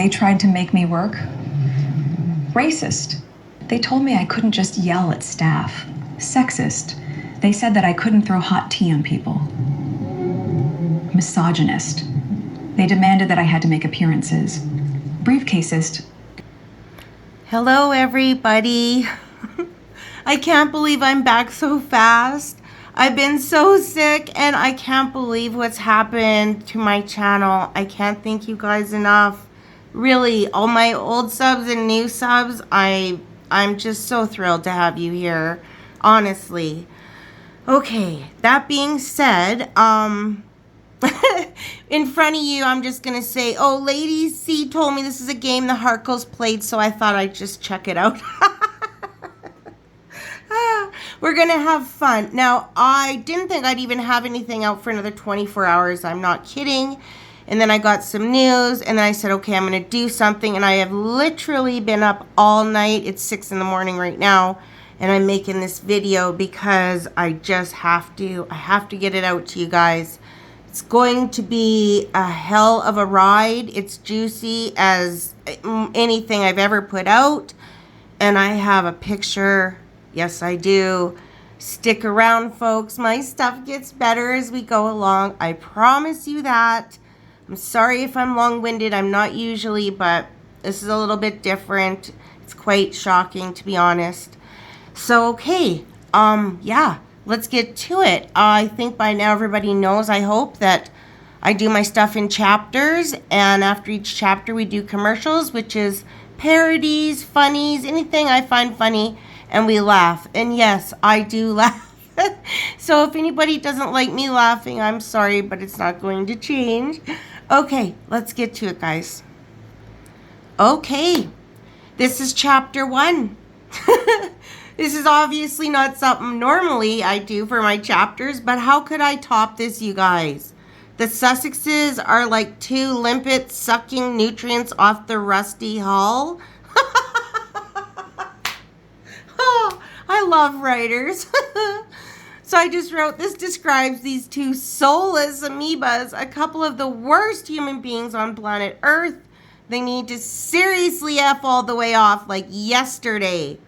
they tried to make me work. Racist. They told me I couldn't just yell at staff. Sexist. They said that I couldn't throw hot tea on people. Misogynist. They demanded that I had to make appearances. Briefcasist. Hello, everybody. I can't believe I'm back so fast. I've been so sick and I can't believe what's happened to my channel. I can't thank you guys enough. Really, all my old subs and new subs, I'm just so thrilled to have you here, honestly. Okay, that being said, in front of you, I'm just going to say, oh, Lady C told me this is a game the Harkles played, so I thought I'd just check it out. We're going to have fun. Now, I didn't think I'd even have anything out for another 24 hours. I'm not kidding. And then I got some news, and then I said, okay, I'm going to do something. And I have literally been up all night. It's 6 in the morning right now, and I'm making this video because I just have to. I have to get it out to you guys. It's going to be a hell of a ride. It's juicy as anything I've ever put out. And I have a picture. Yes, I do. Stick around, folks. My stuff gets better as we go along. I promise you that. I'm sorry if I'm long-winded. I'm not usually, but this is a little bit different. It's quite shocking, to be honest. So, okay. Yeah. Let's get to it. I think by now everybody knows, I hope, that I do my stuff in chapters. And after each chapter, we do commercials, which is parodies, funnies, anything I find funny. And we laugh. And yes, I do laugh. So if anybody doesn't like me laughing, I'm sorry, but it's not going to change. Okay, let's get to it, guys. Okay. This is chapter 1. This is obviously not something normally I do for my chapters, but how could I top this, you guys? The Sussexes are like 2 limpets sucking nutrients off the rusty hull. Oh, I love writers. So I just wrote, this describes these 2 soulless amoebas, a couple of the worst human beings on planet Earth. They need to seriously F all the way off like yesterday.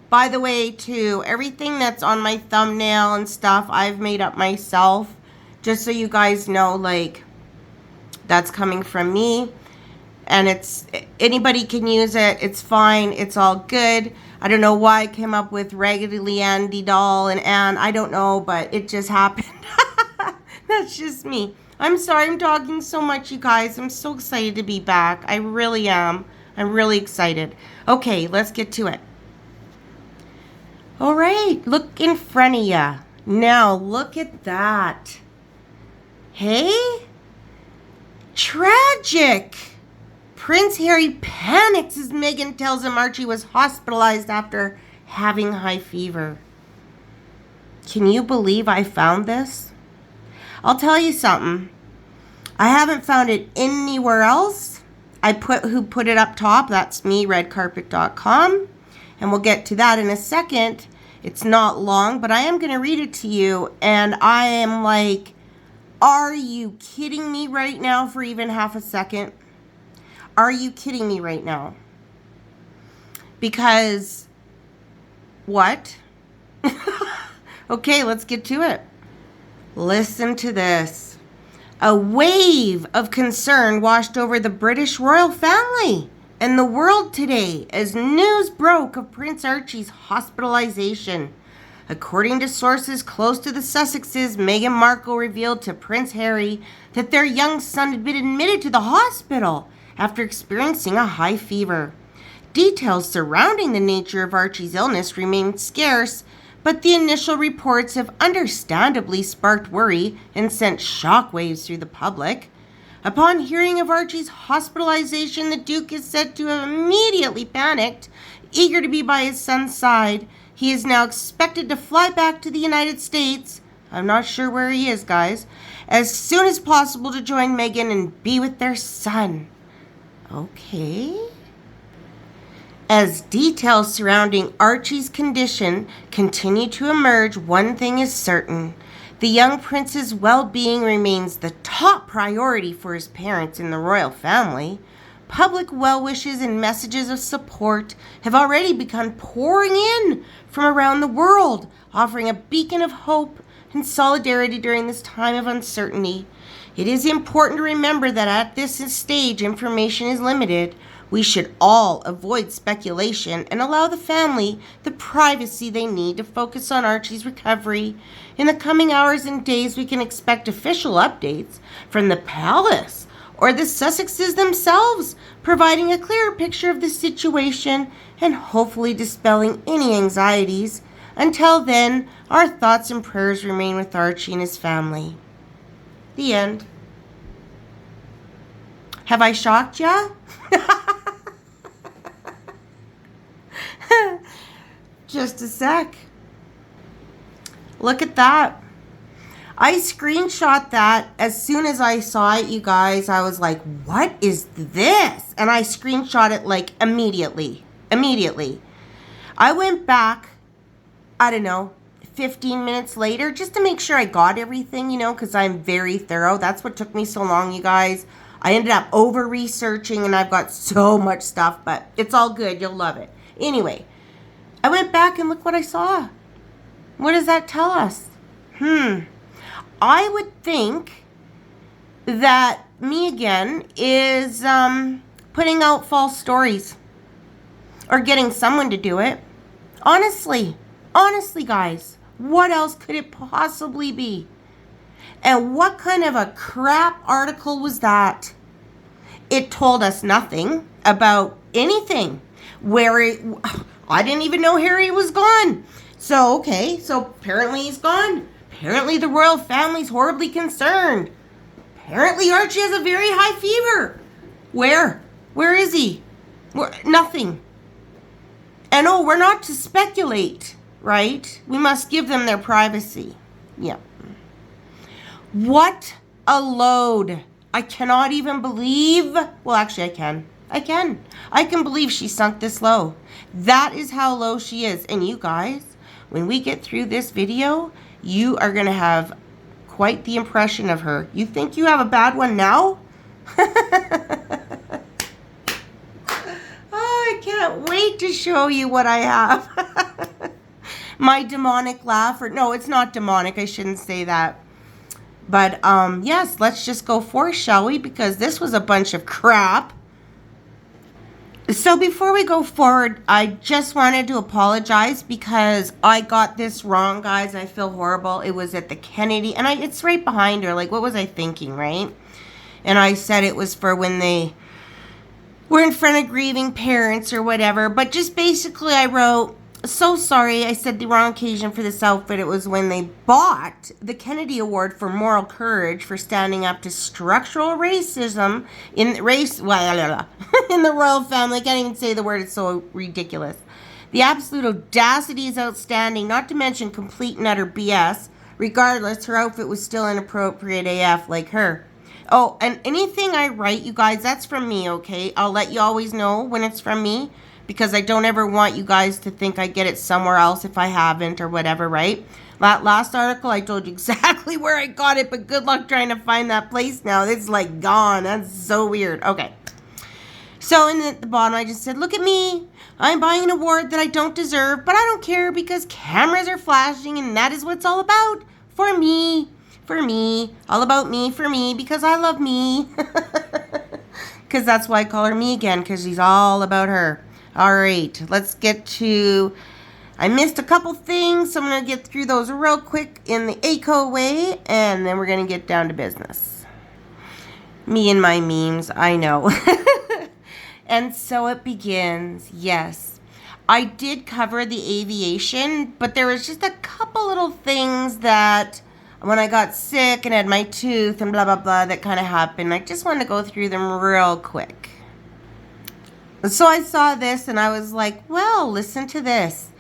By the way, too, everything that's on my thumbnail and stuff, I've made up myself. Just so you guys know, like, that's coming from me. And it's, anybody can use it. It's fine. It's all good. I don't know why I came up with Raggedy Andy doll and Anne. I don't know, but it just happened. That's just me. I'm sorry I'm talking so much, you guys. I'm so excited to be back. I really am. I'm really excited. Okay, let's get to it. All right, look in front of ya. Now, look at that. Hey? Tragic. Prince Harry panics as Meghan tells him Archie was hospitalized after having high fever. Can you believe I found this? I'll tell you something. I haven't found it anywhere else. I put who put it up top. That's me, redcarpet.com. And we'll get to that in a second. It's not long, but I am going to read it to you. And I am like, are you kidding me right now for even half a second? Are you kidding me right now? Because, what? Okay, let's get to it. Listen to this. A wave of concern washed over the British royal family and the world today as news broke of Prince Archie's hospitalization. According to sources close to the Sussexes, Meghan Markle revealed to Prince Harry that their young son had been admitted to the hospital after experiencing a high fever. Details surrounding the nature of Archie's illness remain scarce, but the initial reports have understandably sparked worry and sent shockwaves through the public. Upon hearing of Archie's hospitalization, the Duke is said to have immediately panicked. Eager to be by his son's side, he is now expected to fly back to the United States, I'm not sure where he is, guys, as soon as possible to join Meghan and be with their son. Okay. As details surrounding Archie's condition continue to emerge, one thing is certain. The young prince's well-being remains the top priority for his parents in the royal family. Public well wishes and messages of support have already begun pouring in from around the world, offering a beacon of hope and solidarity during this time of uncertainty. It is important to remember that at this stage, information is limited. We should all avoid speculation and allow the family the privacy they need to focus on Archie's recovery. In the coming hours and days, we can expect official updates from the palace or the Sussexes themselves, providing a clearer picture of the situation and hopefully dispelling any anxieties. Until then, our thoughts and prayers remain with Archie and his family. The end. Have I shocked ya? Just a sec. Look at that. I screenshot that as soon as I saw it, you guys. I was like, what is this? And I screenshot it like immediately. I went back, I don't know, 15 minutes later just to make sure I got everything, because I'm very thorough. That's what took me so long, you guys. I ended up over-researching and I've got so much stuff, but it's all good. You'll love it. Anyway, I went back and look what I saw. What does that tell us? I would think that me again is putting out false stories or getting someone to do it. Honestly, guys, what else could it possibly be? And what kind of a crap article was that? It told us nothing about anything. I didn't even know Harry was gone. So apparently he's gone. Apparently the royal family's horribly concerned. Apparently Archie has a very high fever. Where? Where is he? Nothing. And we're not to speculate, right? We must give them their privacy. Yeah. What a load. I cannot even believe. Well, actually, I can. I can believe she sunk this low. That is how low she is. And you guys, when we get through this video, you are going to have quite the impression of her. You think you have a bad one now? I can't wait to show you what I have. My demonic laugh. No, it's not demonic. I shouldn't say that. But, yes, let's just go forth, shall we? Because this was a bunch of crap. So before we go forward, I just wanted to apologize because I got this wrong, guys. I feel horrible. It was at the Kennedy, and it's right behind her. Like, what was I thinking, right? And I said it was for when they were in front of grieving parents or whatever. But just basically I wrote, so sorry, I said the wrong occasion for this outfit. It was when they bought the Kennedy Award for moral courage for standing up to structural racism in the royal family. I can't even say the word. It's so ridiculous. The absolute audacity is outstanding, not to mention complete and utter BS. Regardless, her outfit was still inappropriate AF like her. Oh, and anything I write, you guys, that's from me, okay? I'll let you always know when it's from me, because I don't ever want you guys to think I get it somewhere else if I haven't or whatever, right? That last article, I told you exactly where I got it, but good luck trying to find that place now. It's like gone. That's so weird. Okay. So at the bottom, I just said, look at me. I'm buying an award that I don't deserve, but I don't care because cameras are flashing and that is what it's all about. For me. All about me, for me, because I love me. Because that's why I call her me again, because she's all about her. All right, let's get to, I missed a couple things, so I'm going to get through those real quick in the ACO way, and then we're going to get down to business. Me and my memes, I know. And so it begins, yes. I did cover the aviation, but there was just a couple little things that when I got sick and had my tooth and blah, blah, blah, that kind of happened. I just wanted to go through them real quick. So I saw this and I was like, well, listen to this.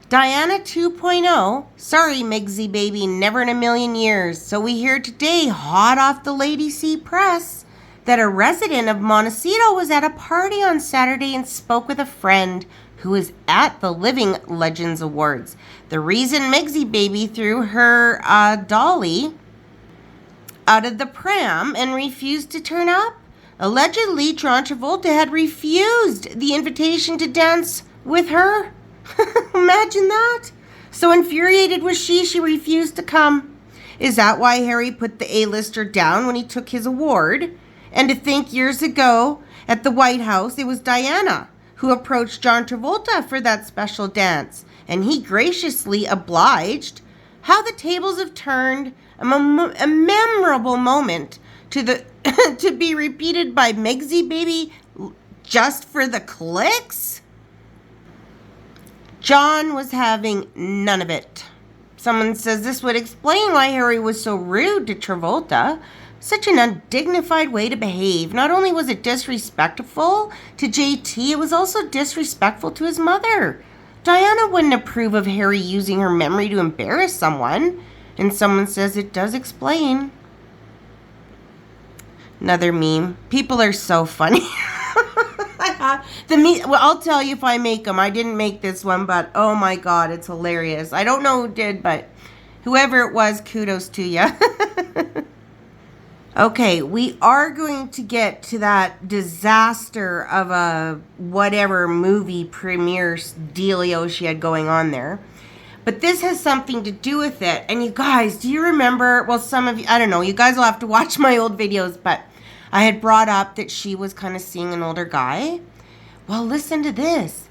Diana 2.0, sorry, Migsy baby, never in a million years. So we hear today, hot off the Lady C press, that a resident of Montecito was at a party on Saturday and spoke with a friend who was at the Living Legends Awards. The reason Migsy baby threw her dolly out of the pram and refused to turn up? Allegedly, John Travolta had refused the invitation to dance with her. Imagine that. So infuriated was she refused to come. Is that why Harry put the A-lister down when he took his award? And to think years ago at the White House, it was Diana who approached John Travolta for that special dance, and he graciously obliged. How the tables have turned. A memorable moment to be repeated by Megsy Baby just for the clicks? John was having none of it. Someone says this would explain why Harry was so rude to Travolta. Such an undignified way to behave. Not only was it disrespectful to JT, it was also disrespectful to his mother. Diana wouldn't approve of Harry using her memory to embarrass someone. And someone says it does explain. Another meme. People are so funny. Well, I'll tell you if I make them. I didn't make this one, but oh my God, it's hilarious. I don't know who did, but whoever it was, kudos to you. Okay, we are going to get to that disaster of a whatever movie premiere dealio she had going on there. But this has something to do with it. And you guys, do you remember, well, some of you, I don't know, you guys will have to watch my old videos, but I had brought up that she was kind of seeing an older guy. Well, listen to this.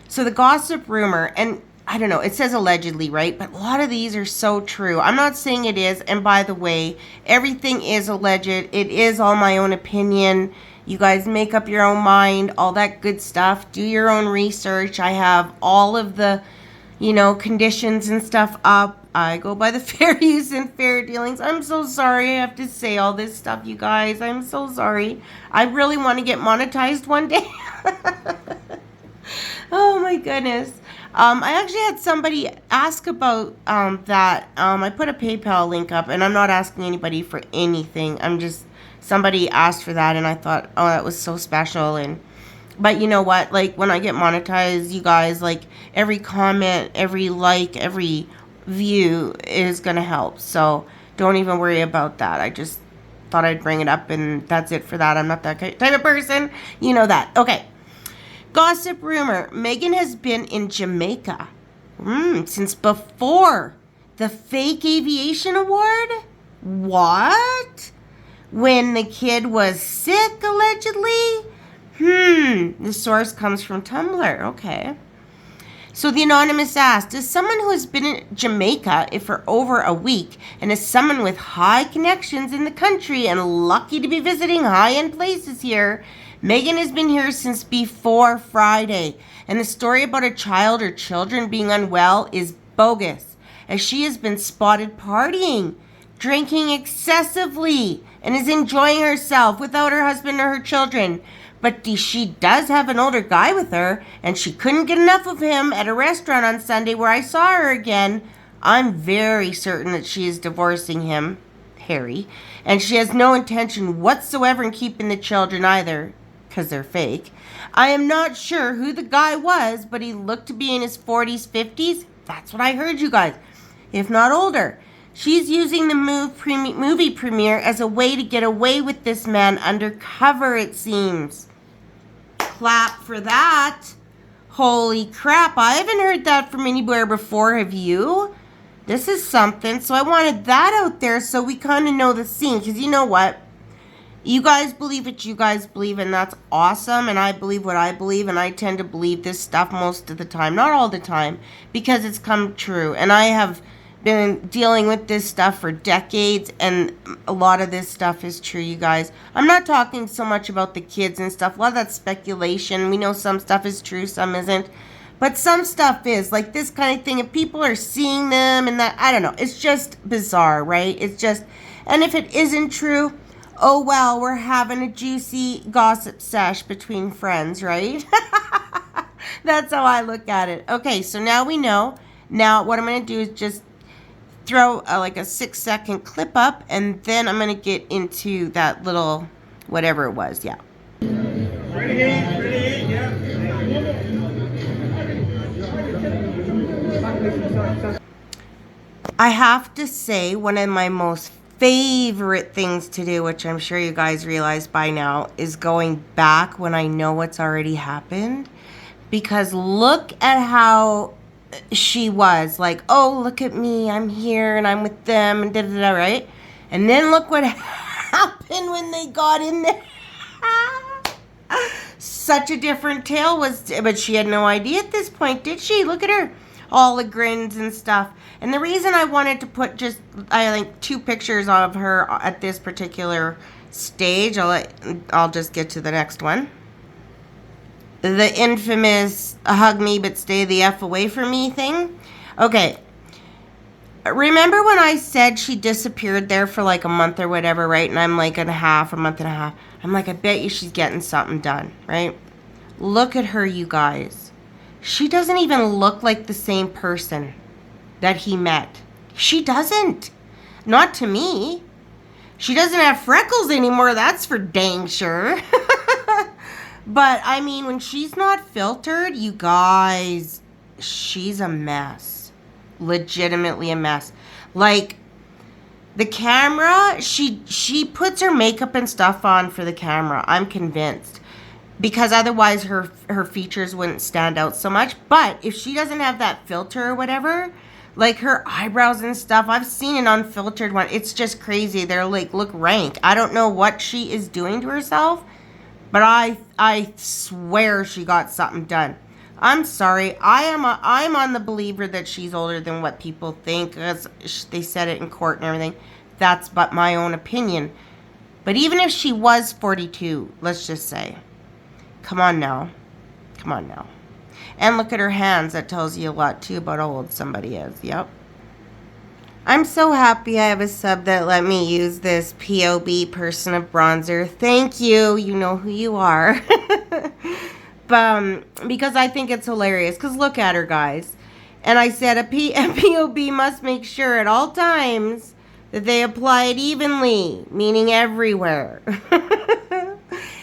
So the gossip rumor, and I don't know, it says allegedly, right? But a lot of these are so true. I'm not saying it is. And by the way, everything is alleged. It is all my own opinion. You guys make up your own mind, all that good stuff. Do your own research. I have all of the, conditions and stuff up. I go by the fair use and fair dealings. I'm so sorry I have to say all this stuff, you guys. I'm so sorry. I really want to get monetized one day. Oh my goodness. I actually had somebody ask about that. I put a PayPal link up, and I'm not asking anybody for anything. Somebody asked for that, and I thought, oh, that was so special. But you know what? Like, when I get monetized, you guys, like, every comment, every like, every view is going to help. So don't even worry about that. I just thought I'd bring it up, and that's it for that. I'm not that type of person. You know that. Okay. Gossip rumor. Meghan has been in Jamaica since before the fake aviation award. What? When the kid was sick, allegedly? The source comes from Tumblr. Okay. So the anonymous asked, as someone who has been in Jamaica for over a week and is someone with high connections in the country and lucky to be visiting high-end places here, Meghan has been here since before Friday, and the story about a child or children being unwell is bogus, as she has been spotted partying, drinking excessively, and is enjoying herself without her husband or her children. But she does have an older guy with her, and she couldn't get enough of him at a restaurant on Sunday where I saw her again. I'm very certain that she is divorcing him, Harry, and she has no intention whatsoever in keeping the children either, because they're fake. I am not sure who the guy was, but he looked to be in his 40s, 50s. That's what I heard, you guys. If not older. She's using the movie premiere as a way to get away with this man undercover, it seems. Clap for that. Holy crap, I haven't heard that from anywhere before, have you? This is something, so I wanted that out there so we kind of know the scene, because you know what? You guys believe what you guys believe, and that's awesome, and I believe what I believe, and I tend to believe this stuff most of the time, not all the time, because it's come true, and I have been dealing with this stuff for decades, and a lot of this stuff is true, you guys. I'm not talking so much about the kids and stuff. A lot of that's speculation. We know some stuff is true, some isn't, but some stuff is, like this kind of thing, if people are seeing them and that, I don't know, it's just bizarre, right? It's just, and if it isn't true, oh well, we're having a juicy gossip sesh between friends, right? That's how I look at it. Okay, so now we know. Now what I'm going to do is just throw like a 6-second clip up, and then I'm going to get into that little whatever it was. Yeah. Ready, yeah. I have to say, one of my most favorite things to do, which I'm sure you guys realize by now, is going back when I know what's already happened. Because look at how she was. Like, oh, look at me. I'm here and I'm with them and da-da-da, right? And then look what happened when they got in there. Such a different tale but she had no idea at this point, did she? Look at her. All the grins and stuff. And the reason I wanted to put I think 2 pictures of her at this particular stage, I'll just get to the next one. The infamous hug me but stay the F away from me thing. Okay. Remember when I said she disappeared there for like a month or whatever, right? And I'm like a month and a half. I'm like, I bet you she's getting something done, right? Look at her, you guys. She doesn't even look like the same person that he met. She doesn't. Not to me. She doesn't have freckles anymore, that's for dang sure. But, I mean, when she's not filtered, you guys, she's a mess. Legitimately a mess. Like, the camera, she puts her makeup and stuff on for the camera. I'm convinced. Because otherwise her features wouldn't stand out so much. But if she doesn't have that filter or whatever, like her eyebrows and stuff, I've seen an unfiltered one. It's just crazy. They're like, look rank. I don't know what she is doing to herself. But I swear she got something done. I'm sorry. I'm on the believer that she's older than what people think, because they said it in court and everything. That's but my own opinion. But even if she was 42, let's just say, come on now. Come on now. And look at her hands. That tells you a lot too about how old somebody is. Yep. I'm so happy I have a sub that let me use this POB person of bronzer. Thank you. You know who you are. Because I think it's hilarious. Because look at her, guys. And I said a POB must make sure at all times that they apply it evenly, meaning everywhere.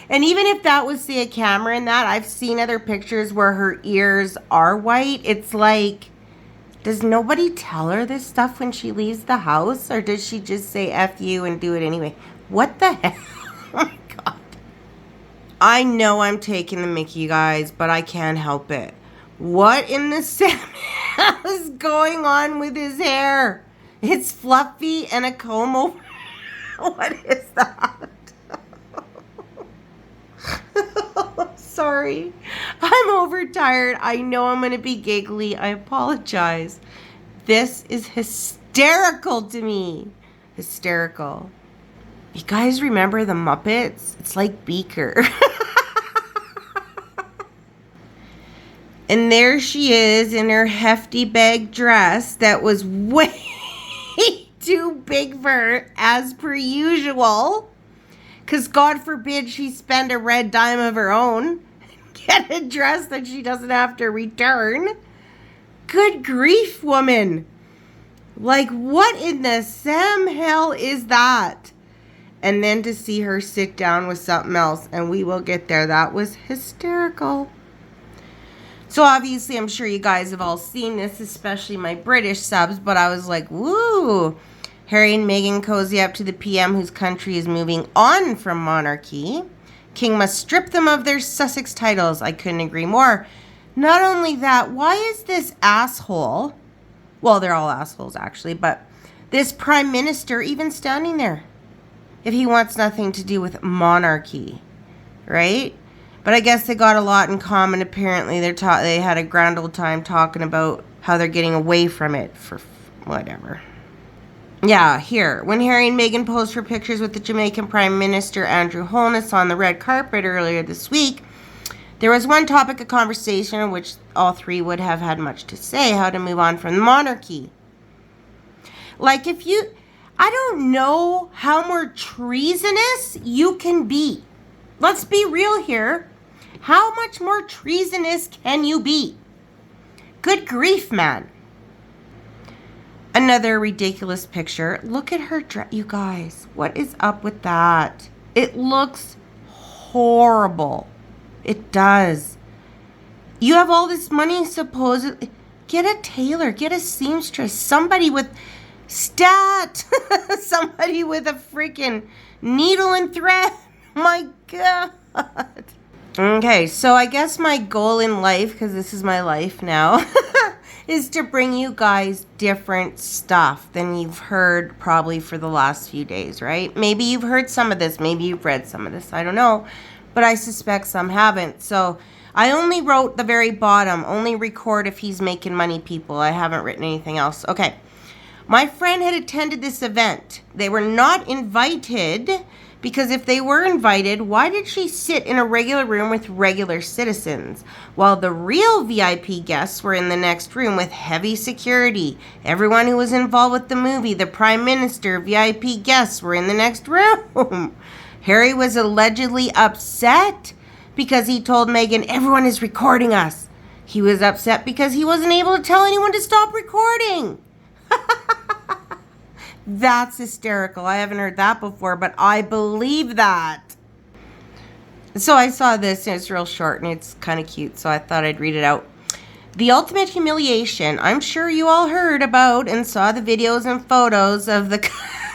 And even if that was, say, a camera in that, I've seen other pictures where her ears are white. It's like, does nobody tell her this stuff when she leaves the house? Or does she just say F you and do it anyway? What the hell? Oh my God. I know I'm taking the mickey, guys, but I can't help it. What in the hell is going on with his hair? It's fluffy and a comb over. What is that? Sorry. I'm overtired. I know I'm going to be giggly. I apologize. This is hysterical to me. Hysterical. You guys remember the Muppets? It's like Beaker. And there she is in her hefty bag dress that was way too big for her, as per usual. Because God forbid she spend a red dime of her own. Get a dress that she doesn't have to return. Good grief, woman. Like, what in the Sam hell is that? And then to see her sit down with something else, and we will get there. That was hysterical. So obviously, I'm sure you guys have all seen this, especially my British subs, but I was like, woo. Harry and Meghan cozy up to the PM whose country is moving on from monarchy. King must strip them of their Sussex titles. I couldn't agree more. Not only that, why is this asshole, well, they're all assholes actually, but this prime minister even standing there if he wants nothing to do with monarchy, right? But I guess they got a lot in common. Apparently, they had a grand old time talking about how they're getting away from it for whatever. Yeah, here. When Harry and Meghan posed for pictures with the Jamaican Prime Minister Andrew Holness on the red carpet earlier this week, there was one topic of conversation in which all three would have had much to say: how to move on from the monarchy. Like, I don't know how more treasonous you can be. Let's be real here. How much more treasonous can you be? Good grief, man. Another ridiculous picture. Look at her dress, you guys. What is up with that? It looks horrible. It does. You have all this money, supposedly. Get a tailor, get a seamstress, somebody with Stat! Somebody with a freaking needle and thread. My God. Okay, so I guess my goal in life, because this is my life now, is to bring you guys different stuff than you've heard probably for the last few days, right? Maybe you've heard some of this. Maybe you've read some of this. I don't know. But I suspect some haven't. So I only wrote the very bottom. Only record if he's making money, people. I haven't written anything else. Okay. My friend had attended this event. They were not invited because if they were invited, why did she sit in a regular room with regular citizens while the real VIP guests were in the next room with heavy security? Everyone who was involved with the movie, the Prime Minister, VIP guests were in the next room. Harry was allegedly upset because he told Meghan, everyone is recording us. He was upset because he wasn't able to tell anyone to stop recording. That's hysterical. I haven't heard that before, but I believe that. So I saw this, and it's real short, and it's kind of cute, so I thought I'd read it out. The ultimate humiliation. I'm sure you all heard about and saw the videos and photos of the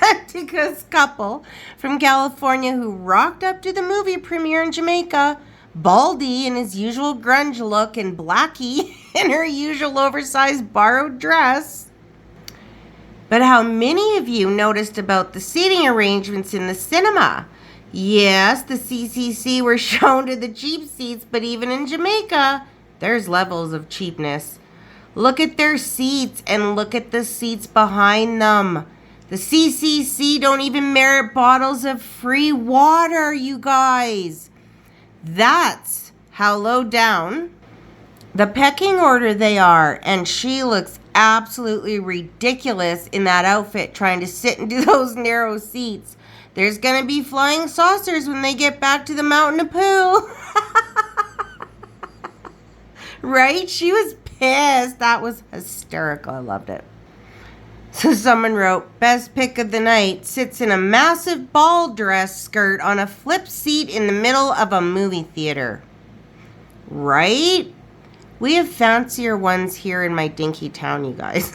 contiguous couple from California who rocked up to the movie premiere in Jamaica. Baldy in his usual grunge look and Blackie in her usual oversized borrowed dress. But how many of you noticed about the seating arrangements in the cinema? Yes, the CCC were shown to the cheap seats, but even in Jamaica, there's levels of cheapness. Look at their seats and look at the seats behind them. The CCC don't even merit bottles of free water, you guys. That's how low down the pecking order they are, and she looks absolutely ridiculous in that outfit trying to sit into those narrow seats. There's gonna be flying saucers when they get back to the mountain of poo. Right? She was pissed. That was hysterical. I loved it. So someone wrote, best pick of the night, sits in a massive ball dress skirt on a flip seat in the middle of a movie theater. Right? We have fancier ones here in my dinky town, you guys.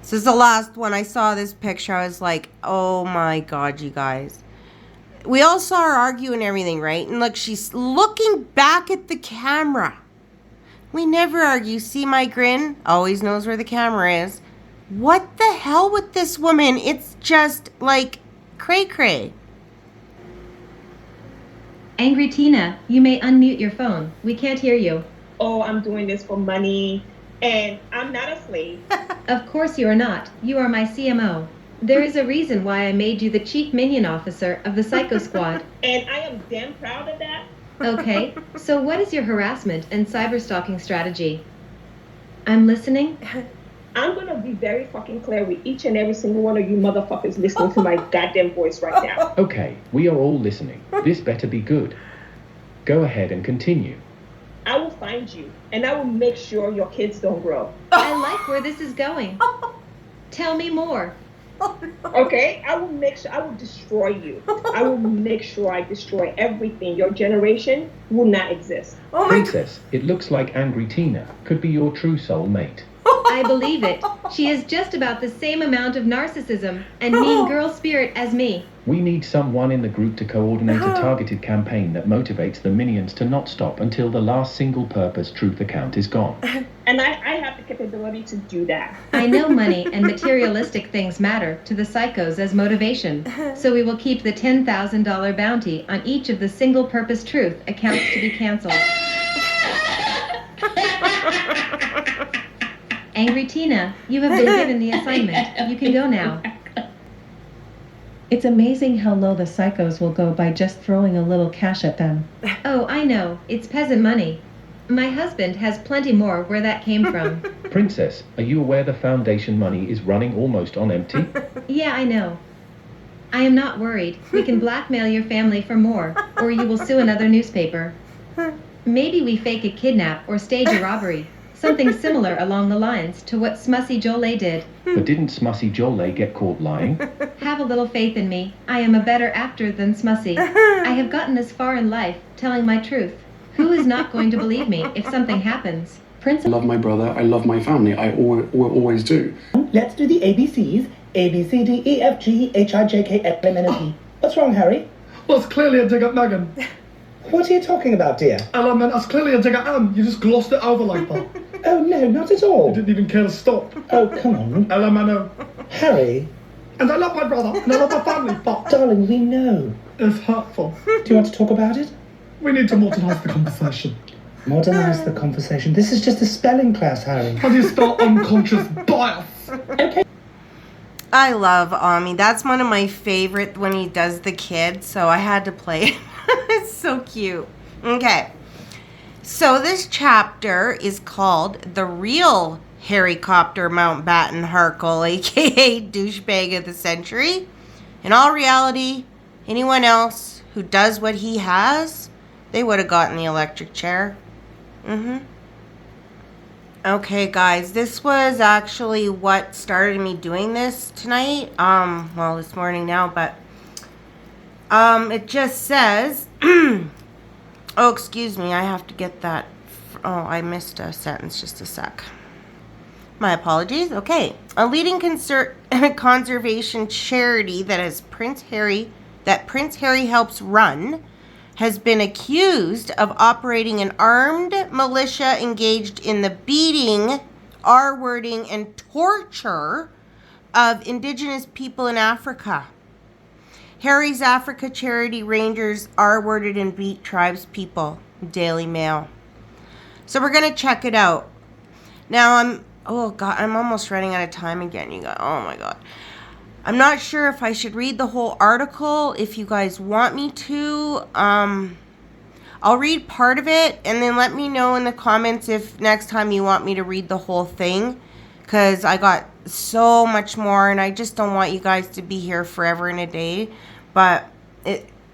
This is the last one. I saw this picture. I was like, oh my God, you guys. We all saw her argue and everything, right? And look, she's looking back at the camera. We never argue. See my grin? Always knows where the camera is. What the hell with this woman? It's just like cray-cray. Angry Tina, you may unmute your phone. We can't hear you. Oh, I'm doing this for money, and I'm not a slave. Of course you are not. You are my CMO. There is a reason why I made you the Chief Minion Officer of the Psycho Squad. And I am damn proud of that. Okay, so what is your harassment and cyberstalking strategy? I'm listening. I'm going to be very fucking clear with each and every single one of you motherfuckers listening to my goddamn voice right now. Okay, we are all listening. This better be good. Go ahead and continue. I will find you, and I will make sure your kids don't grow. I like where this is going. Tell me more. Okay? I will destroy you. I will make sure I destroy everything. Your generation will not exist. Oh my Princess, it looks like Angry Tina could be your true soul mate. I believe it. She has just about the same amount of narcissism and mean girl spirit as me. We need someone in the group to coordinate a targeted campaign that motivates the minions to not stop until the last single-purpose truth account is gone. And I have the capability to do that. I know money and materialistic things matter to the psychos as motivation, so we will keep the $10,000 bounty on each of the single-purpose truth accounts to be canceled. Angry Tina, you have been given the assignment. You can go now. It's amazing how low the psychos will go by just throwing a little cash at them. Oh, I know. It's peasant money. My husband has plenty more where that came from. Princess, are you aware the Foundation money is running almost on empty? Yeah, I know. I am not worried. We can blackmail your family for more, or you will sue another newspaper. Maybe we fake a kidnap or stage a robbery. Something similar along the lines to what Smussy Jolie did. But didn't Smussy Jolie get caught lying? Have a little faith in me. I am a better actor than Smussy. I have gotten this far in life, telling my truth. Who is not going to believe me if something happens? Prince. I love my brother. I love my family. I always do. Let's do the ABCs. A, B, C, D, E, F, G, H, I, J, K, L, M, N, O, P. What's wrong, Harry? Well, it's clearly a dig at Megan. What are you talking about, dear? Ella, man, that's clearly a dig at Anne. You just glossed it over like that. Oh, no, not at all. You didn't even care to stop. Oh, come on. Ella, man, no. Harry. And I love my brother, and I love my family, but Darling, we know. it's hurtful. Do you want to talk about it? We need to modernize the conversation. Modernize the conversation. This is just a spelling class, Harry. How do you spell unconscious bias? Okay. I love Ami. That's one of my favorite when he does the kid, so I had to play it. It's so cute. Okay. So this chapter is called The Real Harrycopter Mountbatten Harkle, aka Douchebag of the Century. In all reality, anyone else who does what he has, they would have gotten the electric chair. Okay, guys, this was actually what started me doing this tonight. Well, this morning now, but it just says, oh, excuse me, I have to get that. Oh, I missed a sentence, just a sec. My apologies. Okay, a leading conservation charity that Prince Harry helps run has been accused of operating an armed militia engaged in the beating, R-wording, and torture of indigenous people in Africa. Harry's Africa charity rangers R-worded and beat tribes people. Daily Mail. So we're going to check it out. Now I'm almost running out of time again, you guys. Oh my God. I'm not sure if I should read the whole article, if you guys want me to. I'll read part of it, and then let me know in the comments if next time you want me to read the whole thing, because I got so much more, and I just don't want you guys to be here forever and a day. But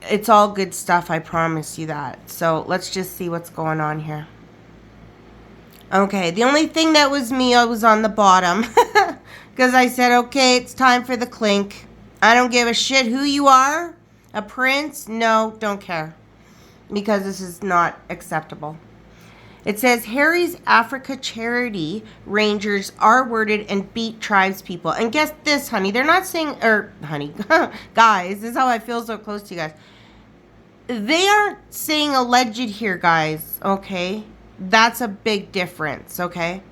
it's all good stuff, I promise you that. So let's just see what's going on here. Okay, the only thing that was me, I was on the bottom. Because I said, okay, it's time for the clink. I don't give a shit who you are. A prince? No, don't care. Because this is not acceptable. It says, Harry's Africa charity rangers R-worded and beat tribes people. And guess this, honey. They're not saying, honey, guys, this is how I feel so close to you guys. They aren't saying alleged here, guys, okay? That's a big difference, okay?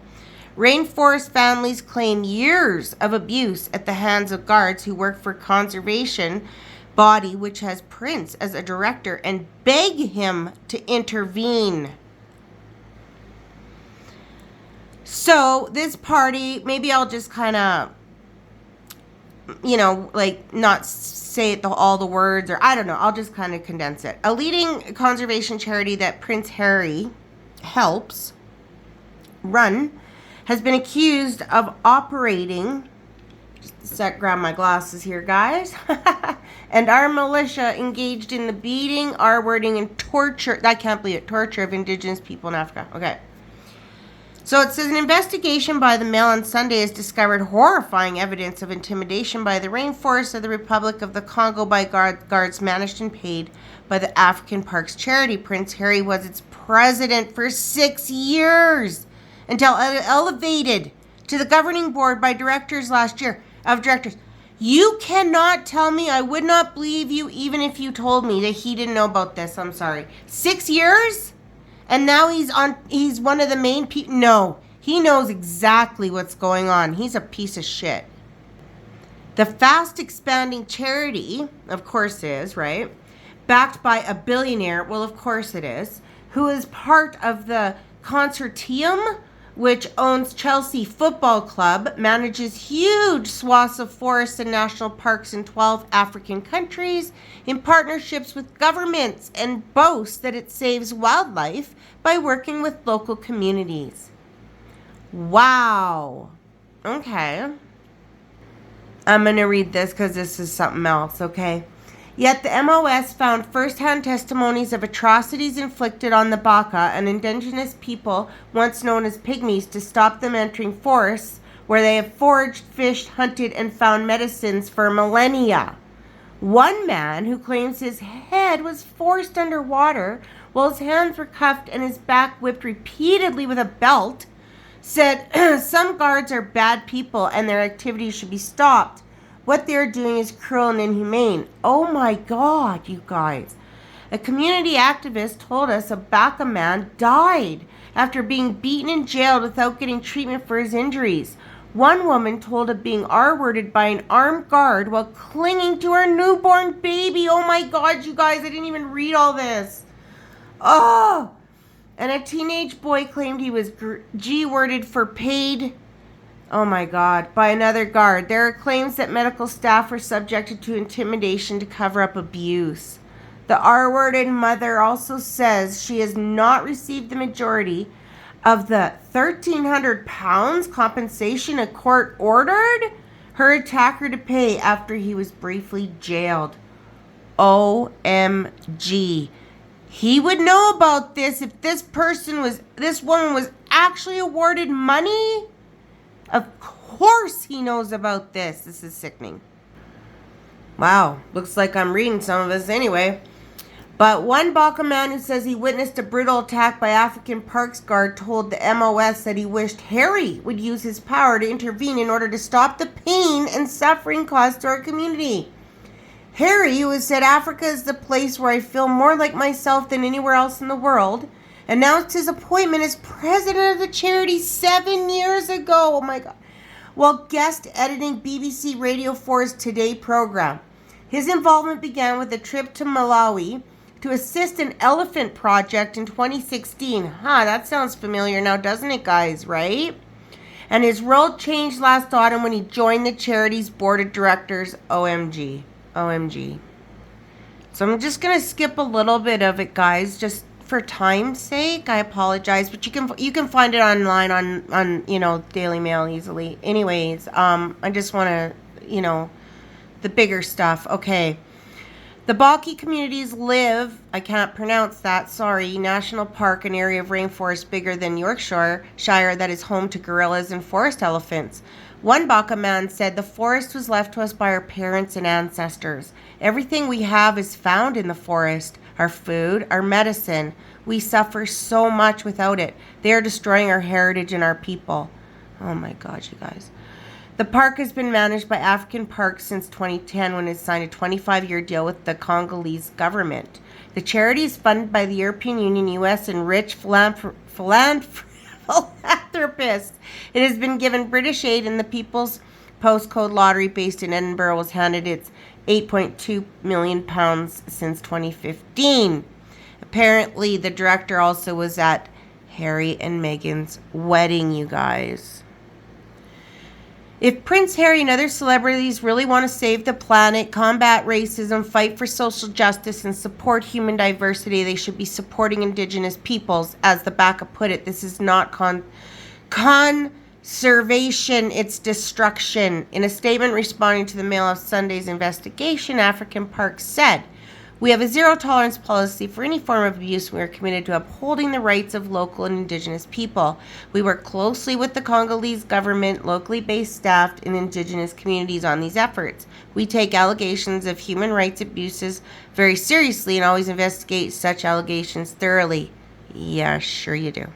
Rainforest families claim years of abuse at the hands of guards who work for conservation body which has Prince as a director and beg him to intervene. So this party, maybe I'll just kind of, not say all the words, or I don't know. I'll just kind of condense it. A leading conservation charity that Prince Harry helps run has been accused of operating, just a sec, grab my glasses here, guys, and our militia engaged in the beating, R-wording, and torture, I can't believe it, torture of indigenous people in Africa. Okay. So it says, an investigation by the Mail on Sunday has discovered horrifying evidence of intimidation by the rainforests of the Republic of the Congo by guards managed and paid by the African Parks charity. Prince Harry was its president for 6 years, until elevated to the governing board by directors last year of directors. You cannot tell me, I would not believe you even if you told me that he didn't know about this. I'm sorry. 6 years? And now he's one of the main people. No, he knows exactly what's going on. He's a piece of shit. The fast expanding charity, of course is, right? Backed by a billionaire, well, of course it is, who is part of the consortium which owns Chelsea Football Club, manages huge swaths of forests and national parks in 12 African countries in partnerships with governments, and boasts that it saves wildlife by working with local communities. Wow. Okay. I'm going to read this because this is something else, okay? Yet the MOS found first-hand testimonies of atrocities inflicted on the Baka, an indigenous people once known as pygmies, to stop them entering forests where they have foraged, fished, hunted, and found medicines for millennia. One man who claims his head was forced underwater while his hands were cuffed and his back whipped repeatedly with a belt, said some guards are bad people and their activities should be stopped. What they're doing is cruel and inhumane. Oh my God, you guys. A community activist told us a Baka man died after being beaten and jailed without getting treatment for his injuries. One woman told of being R-worded by an armed guard while clinging to her newborn baby. Oh my God, you guys, I didn't even read all this. Oh! And a teenage boy claimed he was G-worded for paid, oh my God, by another guard. There are claims that medical staff were subjected to intimidation to cover up abuse. The R-worded mother also says she has not received the majority of the 1,300 pounds compensation a court ordered her attacker to pay after he was briefly jailed. OMG. He would know about this if this woman was actually awarded money. Of course he knows about this. This is sickening. Wow, looks like I'm reading some of this anyway. But one Baka man who says he witnessed a brutal attack by African Parks guard told the MOS that he wished Harry would use his power to intervene in order to stop the pain and suffering caused to our community. Harry, who has said Africa is the place where I feel more like myself than anywhere else in the world, announced his appointment as president of the charity 7 years ago. Oh my God. While guest editing BBC Radio 4's Today program. His involvement began with a trip to Malawi to assist an elephant project in 2016. That sounds familiar now, doesn't it, guys, right? And his role changed last autumn when he joined the charity's board of directors. OMG. OMG. So I'm just going to skip a little bit of it, guys, just for time's sake. I apologize, but you can find it online on Daily Mail easily. Anyways, I just want to, the bigger stuff. Okay. The Baki communities live, I can't pronounce that, sorry, National Park, an area of rainforest bigger than Yorkshire that is home to gorillas and forest elephants. One Baka man said the forest was left to us by our parents and ancestors. Everything we have is found in the forest. Our food, our medicine. We suffer so much without it. They are destroying our heritage and our people. Oh my God, you guys. The park has been managed by African Parks since 2010 when it signed a 25-year deal with the Congolese government. The charity is funded by the European Union, US, and rich philanthropists. It has been given British aid, and the People's Postcode Lottery based in Edinburgh was handed its £8.2 million since 2015. Apparently, the director also was at Harry and Meghan's wedding, you guys. If Prince Harry and other celebrities really want to save the planet, combat racism, fight for social justice, and support human diversity, they should be supporting Indigenous peoples. As the Baka put it, this is not conservation, it's destruction. In a statement responding to the Mail of Sunday's investigation, African Parks said, "We have a zero-tolerance policy for any form of abuse. We are committed to upholding the rights of local and Indigenous people. We work closely with the Congolese government, locally based staff, and Indigenous communities on these efforts. We take allegations of human rights abuses very seriously and always investigate such allegations thoroughly." Yeah, sure you do.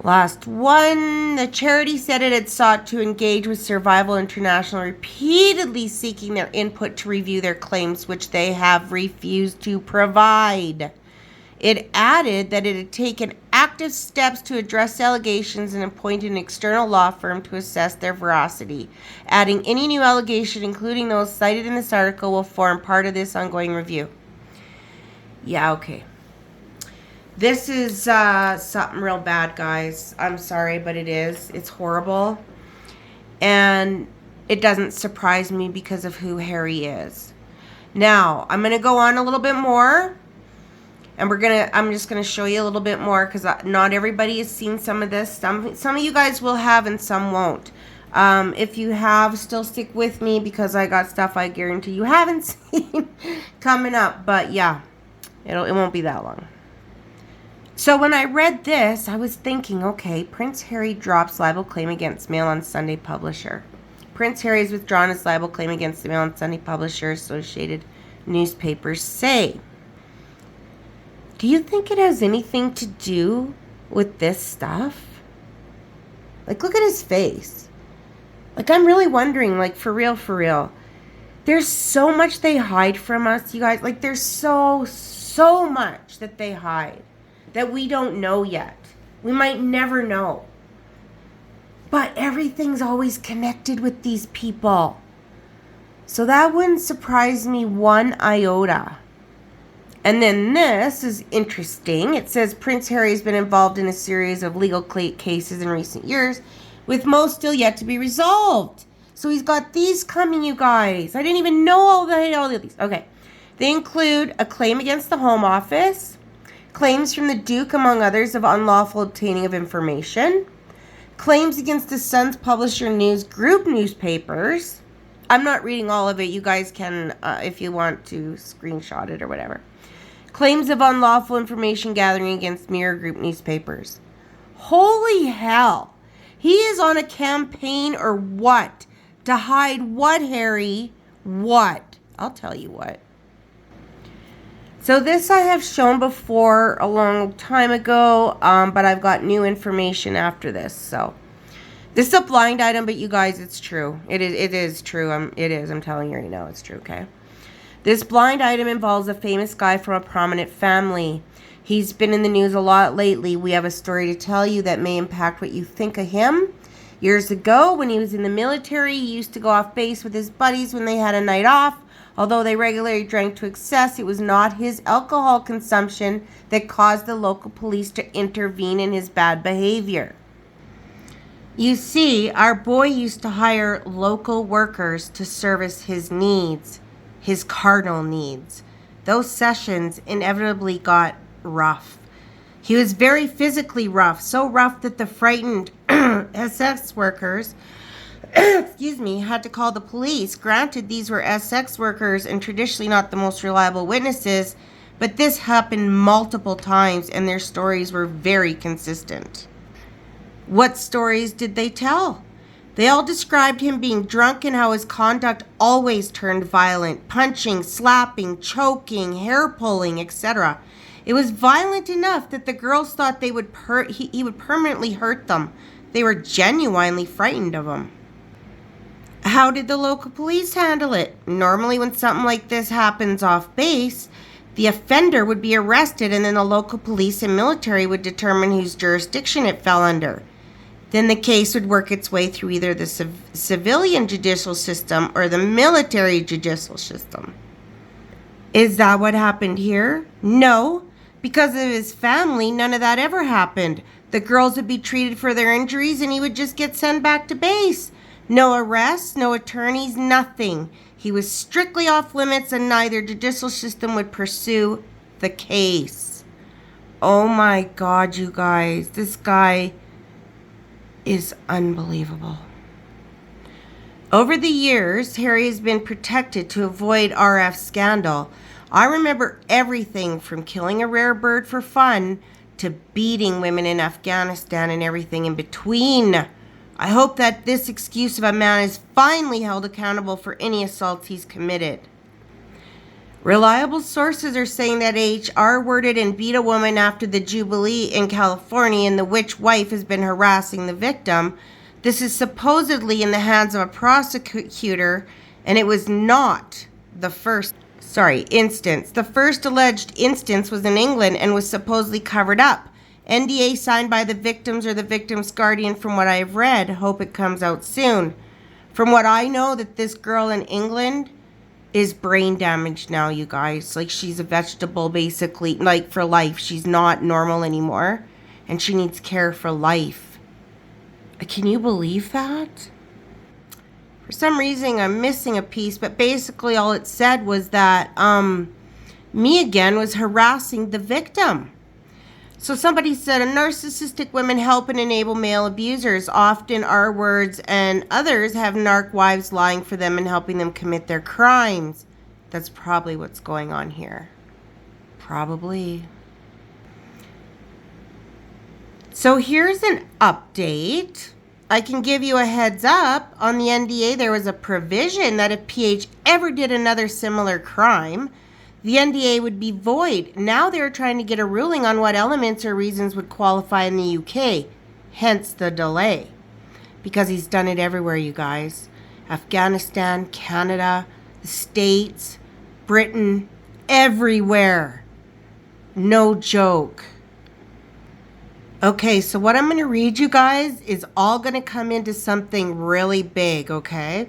Last one. The charity said it had sought to engage with Survival International, repeatedly seeking their input to review their claims, which they have refused to provide. It added that it had taken active steps to address allegations and appointed an external law firm to assess their veracity, adding any new allegation, including those cited in this article, will form part of this ongoing review. Yeah, okay. This is something real bad, guys. I'm sorry, but it is. It's horrible. And it doesn't surprise me because of who Harry is. Now, I'm going to go on a little bit more. And I'm just going to show you a little bit more because not everybody has seen some of this. Some of you guys will have and some won't. If you have, still stick with me because I got stuff I guarantee you haven't seen coming up. But yeah, it won't be that long. So when I read this, I was thinking, okay, Prince Harry drops libel claim against Mail on Sunday publisher. Prince Harry has withdrawn his libel claim against the Mail on Sunday publisher, Associated Newspapers say. Do you think it has anything to do with this stuff? Like, look at his face. Like, I'm really wondering, like, for real. There's so much they hide from us, you guys. Like, there's so much that they hide that we don't know yet. We might never know. But everything's always connected with these people. So that wouldn't surprise me one iota. And then this is interesting. It says Prince Harry has been involved in a series of legal cases in recent years, with most still yet to be resolved. So he's got these coming, you guys. I didn't even know all of these. Okay. They include a claim against the Home Office, claims from the Duke, among others, of unlawful obtaining of information, claims against the Sun's Publisher News Group newspapers. I'm not reading all of it. You guys can, if you want to screenshot it or whatever. Claims of unlawful information gathering against Mirror Group newspapers. Holy hell. He is on a campaign or what? To hide what, Harry? What? I'll tell you what. So this I have shown before a long time ago, but I've got new information after this. So this is a blind item, but you guys, it's true. It is true. I'm telling you right now, it's true, okay? This blind item involves a famous guy from a prominent family. He's been in the news a lot lately. We have a story to tell you that may impact what you think of him. Years ago, when he was in the military, he used to go off base with his buddies when they had a night off. Although they regularly drank to excess, it was not his alcohol consumption that caused the local police to intervene in his bad behavior. You see, our boy used to hire local workers to service his needs. His cardinal needs. Those sessions inevitably got rough. He was very physically rough, so rough that the frightened SS workers, had to call the police. Granted, these were SS workers and traditionally not the most reliable witnesses, but this happened multiple times and their stories were very consistent. What stories did they tell? They all described him being drunk and how his conduct always turned violent, punching, slapping, choking, hair pulling, etc. It was violent enough that the girls thought he would permanently hurt them. They were genuinely frightened of him. How did the local police handle it? Normally when something like this happens off base, the offender would be arrested and then the local police and military would determine whose jurisdiction it fell under. Then the case would work its way through either the civilian judicial system or the military judicial system. Is that what happened here? No. Because of his family, none of that ever happened. The girls would be treated for their injuries and he would just get sent back to base. No arrests, no attorneys, nothing. He was strictly off limits and neither judicial system would pursue the case. Oh my God, you guys. This guy is unbelievable. Over the years, Harry has been protected to avoid RF scandal. I remember everything from killing a rare bird for fun to beating women in Afghanistan and everything in between. I hope that this excuse of a man is finally held accountable for any assaults he's committed. Reliable sources are saying that H R-worded and beat a woman after the Jubilee in California and the witch wife has been harassing the victim. This is supposedly in the hands of a prosecutor and it was not the first instance. The first alleged instance was in England and was supposedly covered up. NDA signed by the victims or the victim's guardian from what I've read. Hope it comes out soon. From what I know, that this girl in England is brain damaged now, you guys. Like, she's a vegetable, basically, like, for life. She's not normal anymore, and she needs care for life. Can you believe that? For some reason, I'm missing a piece, but basically all it said was that me again was harassing the victim. So somebody said, narcissistic women help and enable male abusers. Often R words and others have narc wives lying for them and helping them commit their crimes. That's probably what's going on here. Probably. So here's an update. I can give you a heads up. On the NDA, there was a provision that if PH ever did another similar crime, the NDA would be void. Now they're trying to get a ruling on what elements or reasons would qualify in the UK, hence the delay. Because he's done it everywhere, you guys. Afghanistan, Canada, the States, Britain, everywhere. No joke. Okay, so what I'm going to read you guys is all going to come into something really big, okay?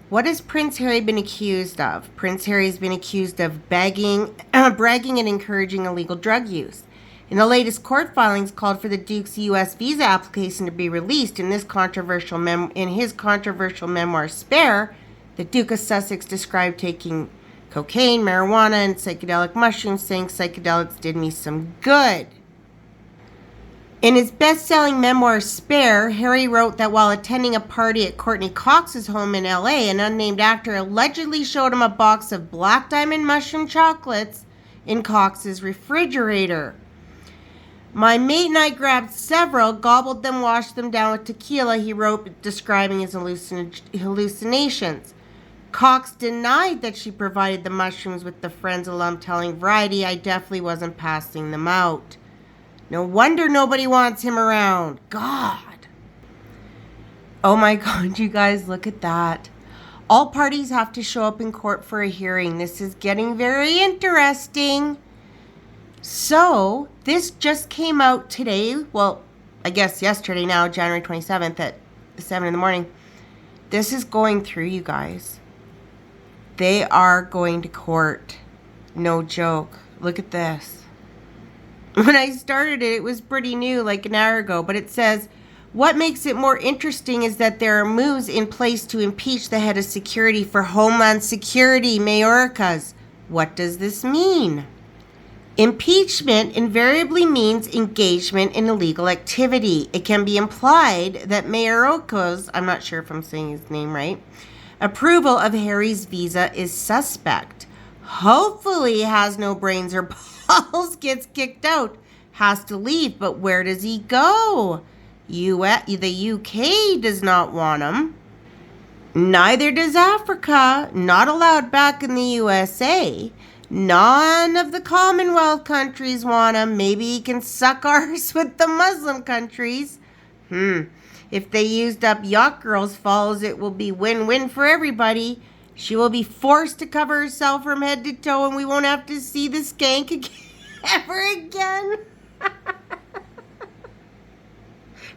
What has Prince Harry been accused of? Prince Harry has been accused of bragging and encouraging illegal drug use. In the latest court filings, called for the Duke's U.S. visa application to be released. In his controversial memoir, Spare, the Duke of Sussex described taking cocaine, marijuana, and psychedelic mushrooms, saying psychedelics did me some good. In his best-selling memoir, Spare, Harry wrote that while attending a party at Courtney Cox's home in L.A., an unnamed actor allegedly showed him a box of Black Diamond mushroom chocolates in Cox's refrigerator. My mate and I grabbed several, gobbled them, washed them down with tequila, he wrote, describing his hallucinations. Cox denied that she provided the mushrooms with the friends alum, telling Variety, I definitely wasn't passing them out. No wonder nobody wants him around. God. Oh my God, you guys, look at that. All parties have to show up in court for a hearing. This is getting very interesting. So, this just came out today. Well, I guess yesterday now, January 27th at 7 in the morning. This is going through, you guys. They are going to court. No joke. Look at this. When I started it, it was pretty new, like an hour ago, but it says, what makes it more interesting is that there are moves in place to impeach the head of security for Homeland Security, Mayorkas. What does this mean? Impeachment invariably means engagement in illegal activity. It can be implied that Mayorkas, I'm not sure if I'm saying his name right, approval of Harry's visa is suspect. Hopefully he has no brains or balls, gets kicked out, has to leave, but where does he go? The UK does not want him. Neither does Africa, not allowed back in the USA. None of the Commonwealth countries want him. Maybe he can suck ours with the Muslim countries. If they used up Yacht Girl's falls, it will be win-win for everybody. She will be forced to cover herself from head to toe, and we won't have to see the skank ever again.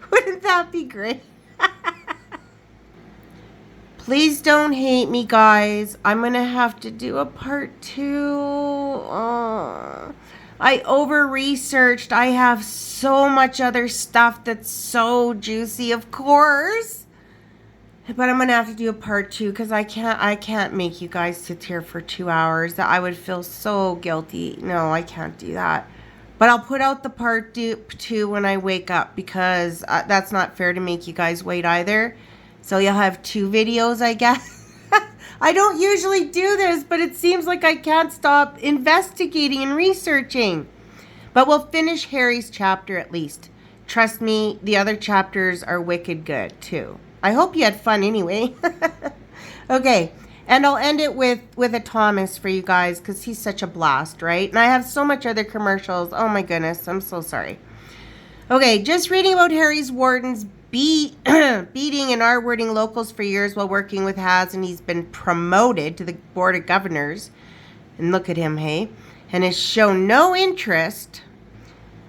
Wouldn't that be great? Please don't hate me, guys. I'm going to have to do a part 2. I over-researched. I have so much other stuff that's so juicy, of course. But I'm going to have to do a part 2 because I can't make you guys sit here for 2 hours. I would feel so guilty. No, I can't do that. But I'll put out the part 2 when I wake up because that's not fair to make you guys wait either. So you'll have 2 videos, I guess. I don't usually do this, but it seems like I can't stop investigating and researching. But we'll finish Harry's chapter at least. Trust me, the other chapters are wicked good too. I hope you had fun anyway. Okay, and I'll end it with a Thomas for you guys because he's such a blast, right? And I have so much other commercials. Oh my goodness, I'm so sorry. Okay, just reading about Harry's wardens beating and R-wording locals for years while working with Has, and he's been promoted to the Board of Governors. And look at him, hey? And has shown no interest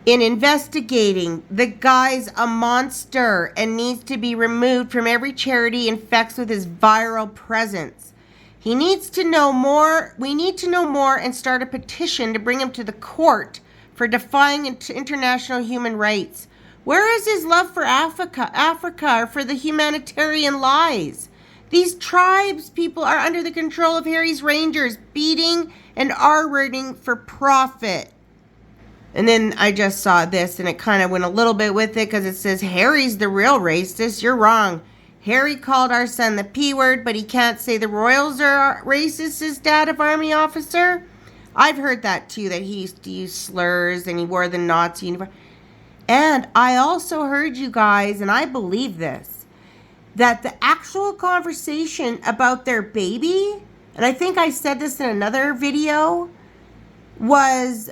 in investigating. The guy's a monster and needs to be removed from every charity he infects with his viral presence. He needs to know more. We need to know more and start a petition to bring him to the court for defying international human rights. Where is his love for Africa, or for the humanitarian lies? These tribes people are under the control of Harry's Rangers, beating and R-wording for profit. And then I just saw this, and it kind of went a little bit with it, because it says, Harry's the real racist. You're wrong. Harry called our son the P word, but he can't say the Royals are racist, his dad of Army officer. I've heard that too, that he used to use slurs, and he wore the Nazi uniform. And I also heard, you guys, and I believe this, that the actual conversation about their baby, and I think I said this in another video, was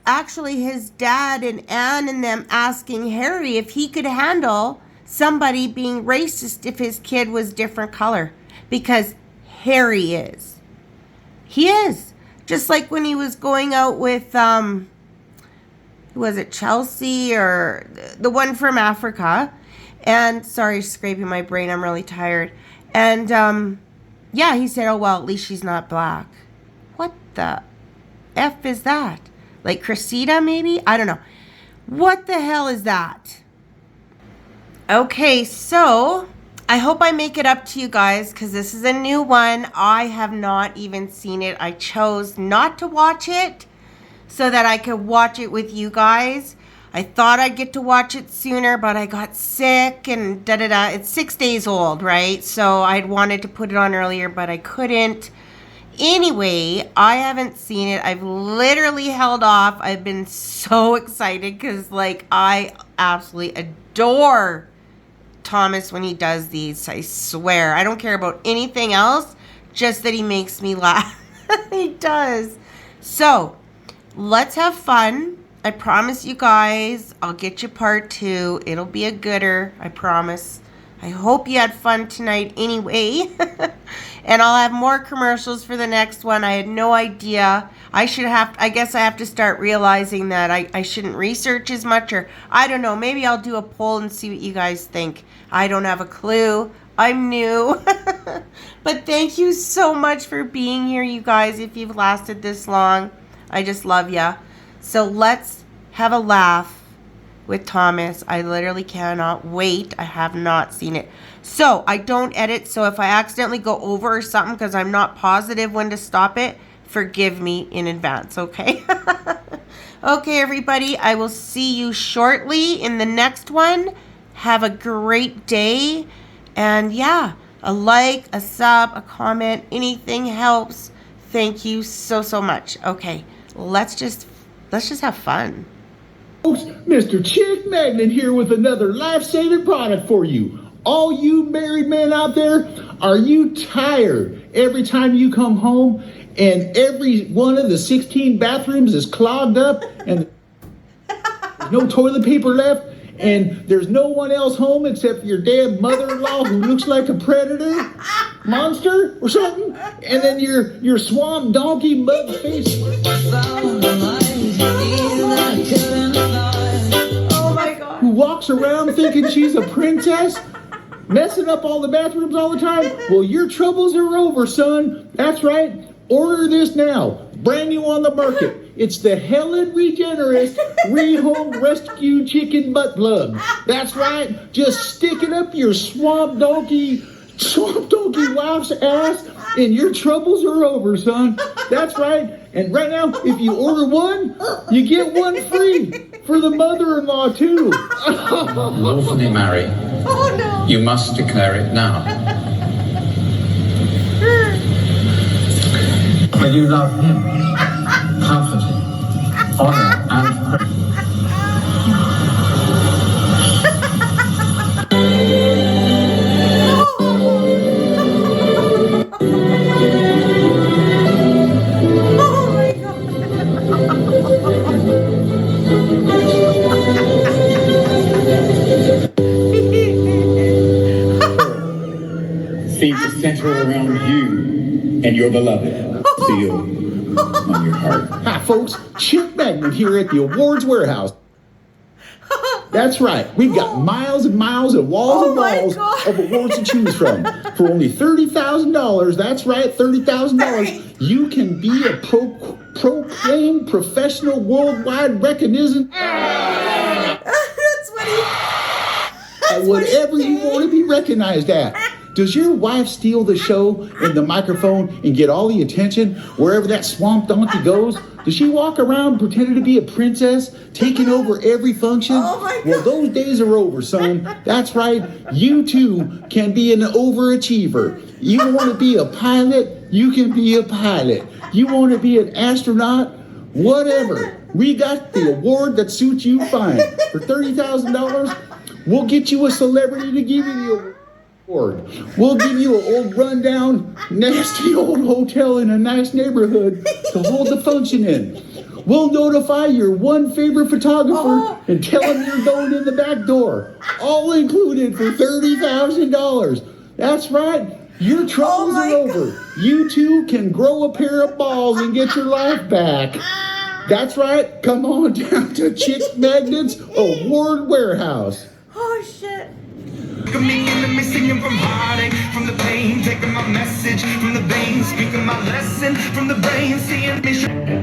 actually his dad and Anne and them asking Harry if he could handle somebody being racist if his kid was different color, because Harry is. He is. Just like when he was going out with, was it Chelsea or the one from Africa? And, sorry, scraping my brain, I'm really tired. And, yeah, he said, oh, well, at least she's not black. What the F is that? Like Cressida, maybe? I don't know. What the hell is that? Okay, so I hope I make it up to you guys, because this is a new one. I have not even seen it. I chose not to watch it so that I could watch it with you guys. I thought I'd get to watch it sooner, but I got sick and da-da-da. It's 6 days old, right? So I'd wanted to put it on earlier, but I couldn't. Anyway, I haven't seen it. I've literally held off. I've been so excited because, like, I absolutely adore Thomas when he does these. I swear. I don't care about anything else, just that he makes me laugh. He does. So, let's have fun. I promise you guys, I'll get you part 2. It'll be a gooder, I promise. I hope you had fun tonight anyway. And I'll have more commercials for the next one. I had no idea. I guess I have to start realizing that I shouldn't research as much, or I don't know. Maybe I'll do a poll and see what you guys think. I don't have a clue. I'm new. But thank you so much for being here, you guys, if you've lasted this long. I just love ya. So let's have a laugh with Thomas. I literally cannot wait. I have not seen it. So I don't edit. So if I accidentally go over or something because I'm not positive when to stop it, forgive me in advance, okay? Okay, everybody. I will see you shortly in the next one. Have a great day. And yeah, a like, a sub, a comment, anything helps. Thank you so, so much. Okay, let's just have fun. Folks, Mr. Chick Magnet here with another life-saving product for you. All you married men out there, are you tired every time you come home and every one of the 16 bathrooms is clogged up and there's no toilet paper left and there's no one else home except your damn mother-in-law who looks like a predator monster or something, and then your swamp donkey mud face who walks around thinking she's a princess, messing up all the bathrooms all the time? Well, your troubles are over, son. That's right. Order this now. Brand new on the market. It's the Helen Regenerist Rehome Rescue Chicken Butt Plug. That's right. Just stick it up your swamp donkey wife's ass and your troubles are over, son. That's right. And right now, if you order one, you get one free for the mother-in-law too. Lawfully married. Oh no. You must declare it now. Will you love him, comfort him, honor and praise? Seems to center around you and your beloved. Feel on your heart. Hi, folks. Chick Magnet here at the Awards Warehouse. That's right. We've got miles and miles of walls and walls of awards to choose from. For only $30,000, that's right, $30,000, you can be a proclaimed professional worldwide recognition. That's what he... Whatever you want to be recognized at. Does your wife steal the show and the microphone and get all the attention wherever that swamp donkey goes? Does she walk around pretending to be a princess, taking over every function? Oh my God. Well, those days are over, son. That's right. You too can be an overachiever. You want to be a pilot? You can be a pilot. You want to be an astronaut? Whatever. We got the award that suits you fine. For $30,000, we'll get you a celebrity to give you the award. We'll give you an old rundown, nasty old hotel in a nice neighborhood to hold the function in. We'll notify your one favorite photographer and tell him you're going in the back door. All included for $30,000. That's right. Your troubles are over. You two can grow a pair of balls and get your life back. That's right. Come on down to Chick Magnet's Award Warehouse. Oh, shit. Me singing from heartache, from the pain, taking my message from the veins, speaking my lesson from the brain, seeing me.